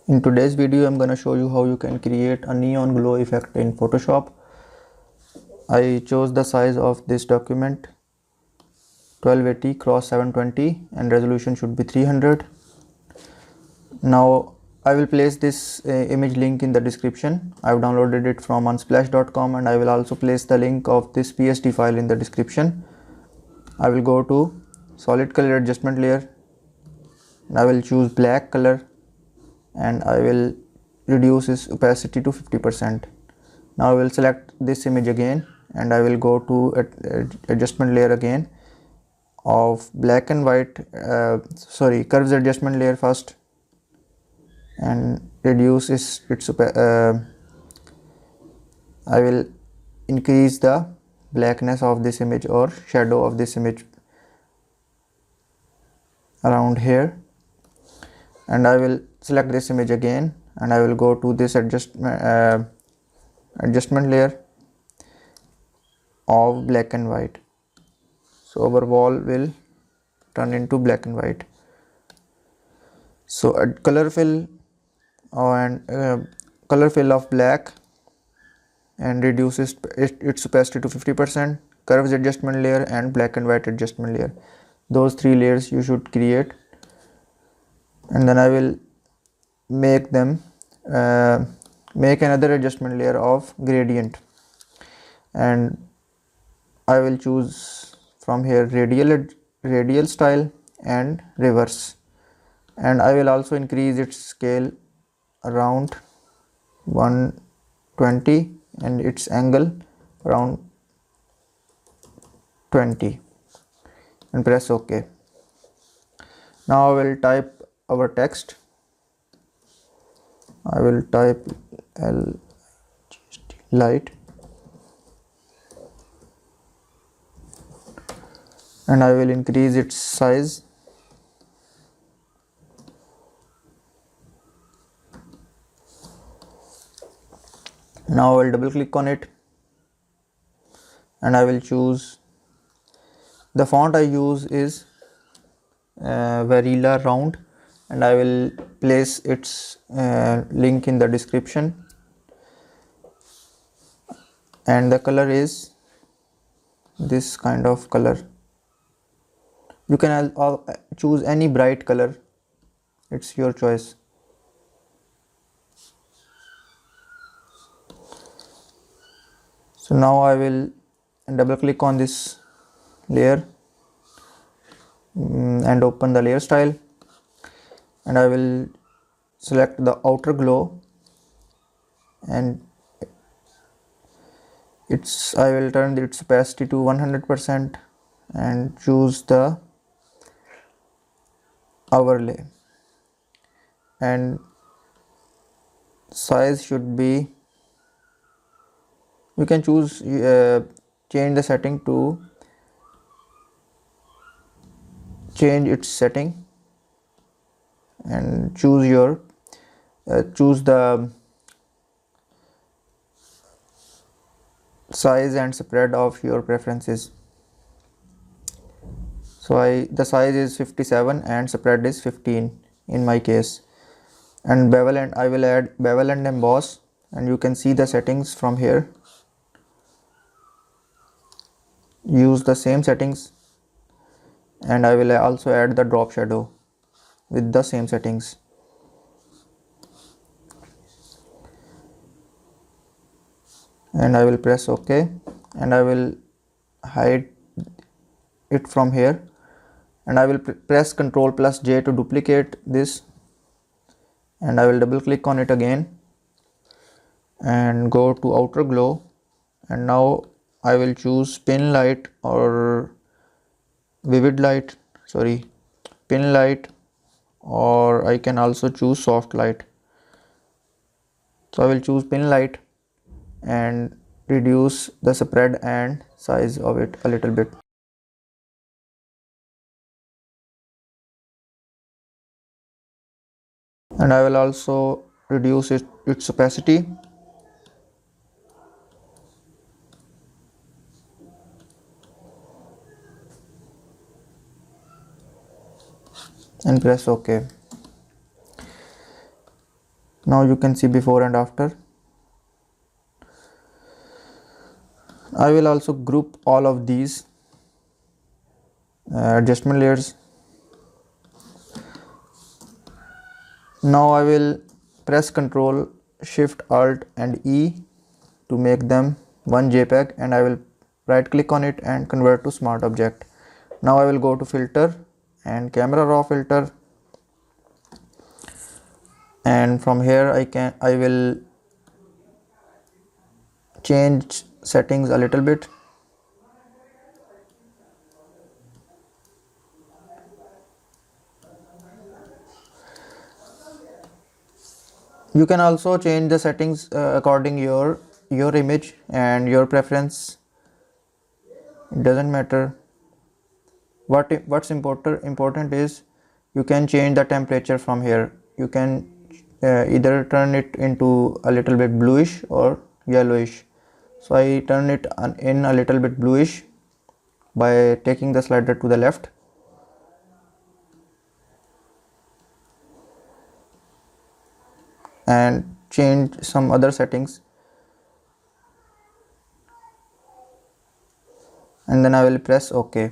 In today's video, I'm going to show you how you can create a neon glow effect in Photoshop. I chose the size of this document 1280 cross 720 and resolution should be 300. Now I will place this image link in the description. I've downloaded it from unsplash.com and I will also place the link of this PSD file in the description. I will go to solid color adjustment layer and I will choose black color and I will reduce its opacity to 50%. Now I will select this image again and I will go to adjustment layer again of black and white, curves adjustment layer first, and reduce its I will increase the blackness of this image or shadow of this image around here, and I will select this image again and I will go to this adjustment layer of black and white. So our wall will turn into black and white. So add color fill color fill of black and reduces its opacity to 50%, curves adjustment layer and black and white adjustment layer. Those three layers you should create, and then I will make them make another adjustment layer of gradient, and I will choose from here radial style and reverse, and I will also increase its scale around 120 and its angle around 20 and press OK. Now I will type our text. I will type light and I will increase its size. Now I will double click on it and I will choose the font I use is Varilla Round, and I will place its link in the description, and the color is this kind of color. You can choose any bright color, it's your choice. So now I will double click on this layer and open the layer style, and I will select the outer glow and I will turn its opacity to 100% and choose the overlay, and size should be, you can choose change the setting to change its setting and choose your choose the size and spread of your preferences. So the size is 57 and spread is 15 in my case, and bevel, and I will add bevel and emboss, and you can see the settings from here. Use the same settings, and I will also add the drop shadow with the same settings. And I will press OK, and I will hide it from here, and I will press Ctrl plus J to duplicate this, and I will double click on it again and go to outer glow, and now I will choose pin light or vivid light, pin light, or I can also choose soft light. So I will choose pin light and reduce the spread and size of it a little bit. And I will also reduce its opacity. And press OK. Now you can see before and after. I will also group all of these adjustment layers. Now I will press Ctrl Shift Alt and E to make them one JPEG, and I will right click on it and convert to smart object. Now I will go to filter and camera raw filter, and from here I will change settings a little bit. You can also change the settings according your image and your preference. It doesn't matter. What's important is you can change the temperature from here. You can either turn it into a little bit bluish or yellowish. So I turn it in a little bit bluish by taking the slider to the left. And change some other settings, and then I will press OK.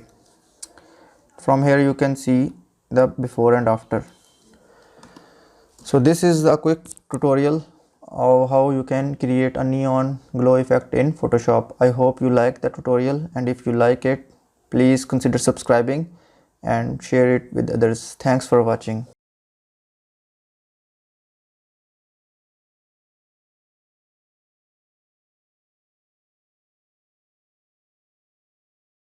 From here you can see the before and after. So this is a quick tutorial of how you can create a neon glow effect in Photoshop. I hope you like the tutorial, and if you like it, please consider subscribing and share it with others. Thanks for watching.